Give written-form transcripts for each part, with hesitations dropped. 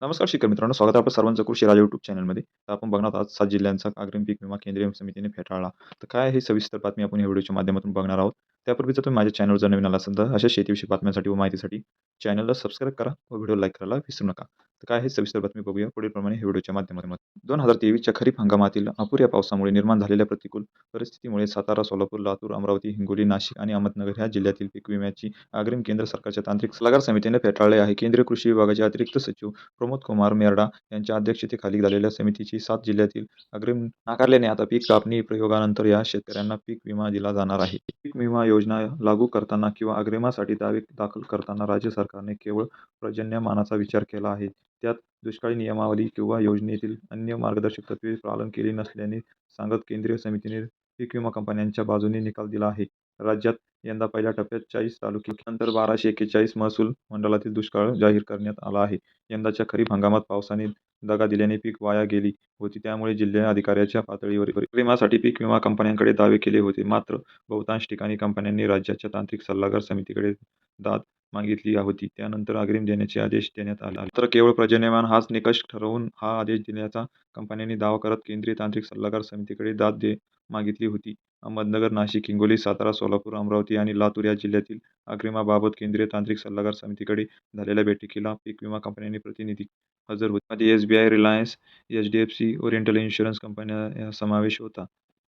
नमस्कार शेतकरी मित्रांनो, स्वागत आहे आपलं सर्वांचं कृषी राजा यूट्यूब चॅनलमध्ये. तर आपण बघणार आहोत 7 जिल्ह्यांचा अग्रिम पीक विमा केंद्रीय समितीने फेटाळला. तर काय आहे ही सविस्तर बातमी आपण या व्हिडिओच्या माध्यमातून बघणार आहोत. त्यापूर्वी जर तुम्ही माझ्या चॅनलवर जर नवीन आला असाल तर अशा शेतीविषयक बातम्यांसाठी व माहितीसाठी चॅनलला सबस्क्राईब करा व व्हिडिओ लाईक करायला विसरू नका. तर काय आहे सविस्तर बातमी बघूया पुढीलप्रमाणे हे व्हिडिओच्या माध्यमातून. 2023च्या खरीप हंगामातील अपुऱ्या पावसामुळे निर्माण झालेल्या प्रतिकूल परिस्थितीमुळे सातारा, सोलापूर, लातूर, अमरावती, हिंगोली, नाशिक आणि अहमदनगर ह्या जिल्ह्यातील पीक विम्याची अग्रिम केंद्र सरकारच्या तांत्रिक सल्लागार समितीने फेटाळले आहे. केंद्रीय कृषी विभागाचे अतिरिक्त सचिव प्रमोद कुमार मेरडा यांच्या अध्यक्षतेखाली झालेल्या समितीची 7 जिल्ह्यातील अग्रिम नाकारल्याने आता पीक कापणी प्रयोगानंतर या शेतकऱ्यांना पीक विमा दिला जाणार आहे. पीक विमा योजना लागू करताना किंवा अग्रिमासाठी दावे दाखल करताना राज्य सरकारने केवळ पर्जन्यमानाचा विचार केला आहे. त्यात दुष्काळी नियमावली किंवा योजनेतील अन्य मार्गदर्शक तत्त्वे पालन केले नसल्याने सांगत केंद्रीय समितीने पीक विमा कंपन्यांच्या बाजूने निकाल दिला आहे. राज्यात यंदा पहिल्या टप्प्यात 40 तालुके नंतर 1241 महसूल मंडळातील दुष्काळ जाहीर करण्यात आला आहे. यंदाच्या खरीप हंगामात पावसाने दगा दिल्याने पीक वाया गेली होती. त्यामुळे जिल्हा अधिकाऱ्याच्या पातळीवर विम्यासाठी पीक विमा कंपन्यांकडे दावे केले होते. मात्र बहुतांश ठिकाणी कंपन्यांनी राज्याच्या तांत्रिक सल्लागार समितीकडे दाद मागितली होती. त्यानंतर अग्रिम देण्याचे आदेश देण्यात आले. तर केवळ पर्जन्यमान हाच निकष ठरवून हा आदेश दिल्याचा कंपन्यांनी दावा करत केंद्रीय तांत्रिक सल्लागार समितीकडे दाद मागितली होती. अहमदनगर, नाशिक, हिंगोली, सातारा, सोलापूर, अमरावती आणि लातूर या जिल्ह्यातील अग्रिमाबाबत केंद्रीय तांत्रिक सल्लागार समितीकडे झालेल्या बैठकीला पीक विमा कंपन्यांनी प्रतिनिधी हजर होते. मध्ये SBI, Reliance, HDFC, oriental insurance कंपन्या समावेश होता.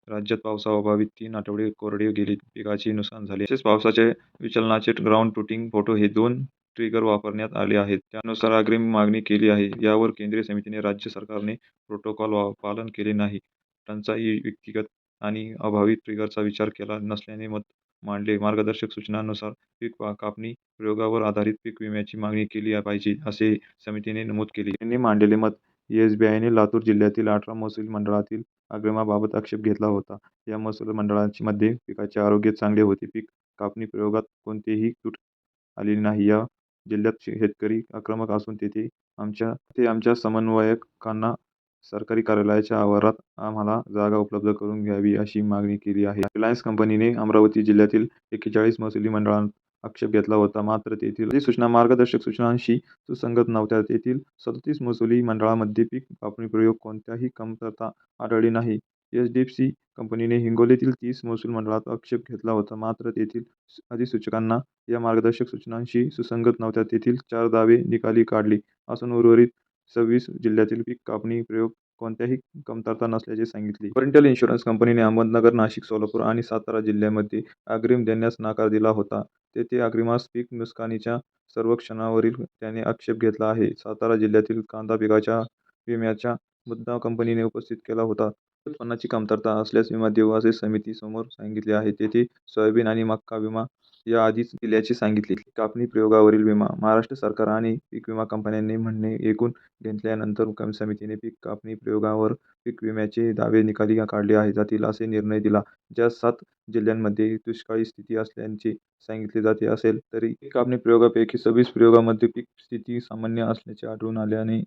राज्यात पावसाअभावी 3 आठवडे कोरडे गेले. पिकाचे नुकसान झाले. तसेच पावसाच्या विचलनाचे ग्राउंड ट्रुथिंग फोटो हे 2 ट्रिगर वापरण्यात आले आहेत. त्यानुसार अग्रिम मागणी केली आहे. यावर केंद्रीय समितीने राज्य सरकारने प्रोटोकॉल पालन केले नाही, टंचाई, व्यक्तिगत आणि अभावी ट्रिगरचा विचार केला नसल्याने मत मांडले. मार्गदर्शक सूचनांनुसार पीक कापणी प्रयोगावर आधारित पीक विम्याची मागणी केली पाहिजे, असे समितीने नमूद केले. त्यांनी मांडलेले मत एसबीआयने लातूर जिल्ह्यातील 18 महसूल मंडळातील अग्रिमाबाबत आक्षेप घेतला होता. या महसूल मंडळांमध्ये पिकाचे आरोग्य चांगले होते. पीक कापणी प्रयोगात कोणतीही तूट आलेली नाही. या जिल्ह्यात शेतकरी आक्रमक असून ते आमच्या समन्वयकांना सरकारी कार्यालयाच्या आवारात आम्हाला जागा उपलब्ध करून द्यावी अशी मागणी केली आहे. रिलायन्स कंपनीने अमरावती जिल्ह्यातील 41 महसुली मंडळांत आक्षेप घेतला होता. मात्र तेथील सूचना मार्गदर्शक सूचनांशी सुसंगत नव्हत्या. तेथील 37 महसुली मंडळांमध्ये पीक कापणी प्रयोग कोणत्याही कमतरता आढळली नाही. एचडीएफसी कंपनीने हिंगोलीतील 30 महसूल मंडळात आक्षेप घेतला होता. मात्र तेथील अधिसूचकांना या मार्गदर्शक सूचनांशी सुसंगत नव्हत्या. तेथील 4 दावे निकाली काढले असून उर्वरित 26 जिल्ह्यातील पीक कापणी प्रयोग कोणत्याही कमतरता नसल्याचे सांगितले. ओरिएंटल इन्शुरन्स कंपनीने अहमदनगर, नाशिक, सोलापूर आणि सातारा जिल्ह्यांमध्ये अग्रिम देण्यास नकार दिला होता. तेथे अग्रिमास पीक नुकसानीच्या सर्वेक्षणावरील त्याने आक्षेप घेतला आहे. सातारा जिल्ह्यातील कांदा पिकाच्या विम्याचा मुद्दा कंपनीने उपस्थित केला होता. उत्पन्नाची कमतरता असल्यास विमा देऊ असे समितीसमोर सांगितले आहे. तेथे सोयाबीन आणि मका विमा या आधीच दिल्याचे सांगितले. कापणी प्रयोगावरील विमा महाराष्ट्र सरकार आणि पीक विमा कंपन्यांनी म्हणणे ऐकून घेतल्यानंतर समितीने पीक कापणी प्रयोगावर पीक विम्याचे दावे निकाली काढले जातील असे निर्णय दिला. ज्या 7 जिल्ह्यांमध्ये दुष्काळी स्थिती असल्याचे सांगितले जाते असेल तरी पीक कापणी प्रयोगापैकी 26 प्रयोगांमध्ये पीक स्थिती सामान्य असल्याचे आढळून आल्याने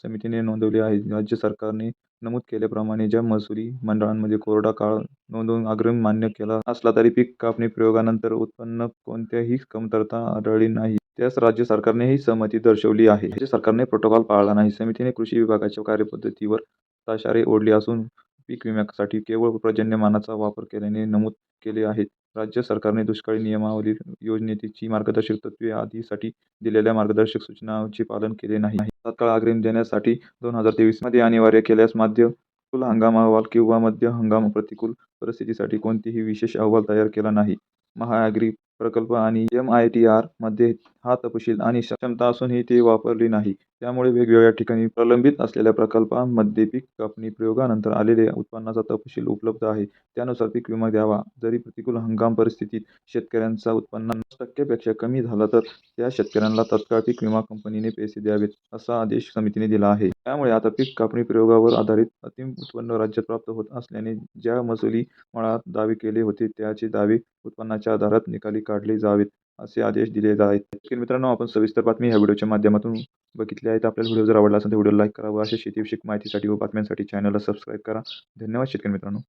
समितीने नोंदवले आहे. राज्य सरकारने नमूद केल्याप्रमाणे ज्या महसुली मंडळांमध्ये कोरडा काळ नोंदवून अग्रिम मान्य केला असला तरी पीक कापणी प्रयोगानंतर उत्पन्न कोणत्याही कमतरता आढळली नाही, त्यास राज्य सरकारने ही सहमती दर्शवली आहे. राज्य सरकारने प्रोटोकॉल पाळला नाही. समितीने कृषी विभागाच्या कार्यपद्धतीवर ताशेरे ओढले असून पीक विम्यासाठी केवळ पर्जन्यमानाचा वापर केल्याने नमूद केले आहे. राज्य सरकारने दुष्काळी नियमावली योजनेची मार्गदर्शक तत्त्वे आदीसाठी दिलेल्या मार्गदर्शक सूचनांचे पालन केले नाही. तात्काळ अग्रिम देण्यासाठी 2023 मध्ये अनिवार्य केल्यास प्रतिकूल हंगाम अहवाल किंवा मध्य हंगाम प्रतिकूल परिस्थितीसाठी कोणतेही विशेष अहवाल तयार केला नाही. महाअग्री प्रकल्प आणि MITR मध्ये हा तपशील आणि क्षमता असूनही ते वापरली नाही. त्यामुळे वेगवेगळ्या ठिकाणी प्रलंबित असलेल्या प्रकल्पांमध्ये पीक कापणी प्रयोगानंतर आलेल्या उत्पन्नाचा तपशील उपलब्ध आहे. त्यानुसार पीक विमा द्यावा. जरी प्रतिकूल हंगाम परिस्थितीत शेतकऱ्यांचा उत्पन्न 50% पेक्षा कमी झाला तर त्या शेतकऱ्यांना तात्काळ पीक विमा कंपनीने पैसे द्यावेत असा आदेश समितीने दिला आहे. त्यामुळे आता पीक कापणी प्रयोगावर आधारित अंतिम उत्पन्न राज्यात प्राप्त होत असल्याने ज्या महसुली मंडळात दावे केले होते त्याचे दावे उत्पन्नाच्या आधारात निकाली काढले जावेत असे आदेश दिले आहेत. शेतकरी मित्रांनो, आपण सविस्तर बातमी ह्या व्हिडिओच्या माध्यमातून बघितली आहेत. आपल्याला व्हिडिओ जर आवडला असेल तर व्हिडिओ लाईक करा व अशा शेतीविषयक माहितीसाठी व बातम्यांसाठी चॅनलला सबस्क्राईब करा. धन्यवाद शेतकरी मित्रांनो.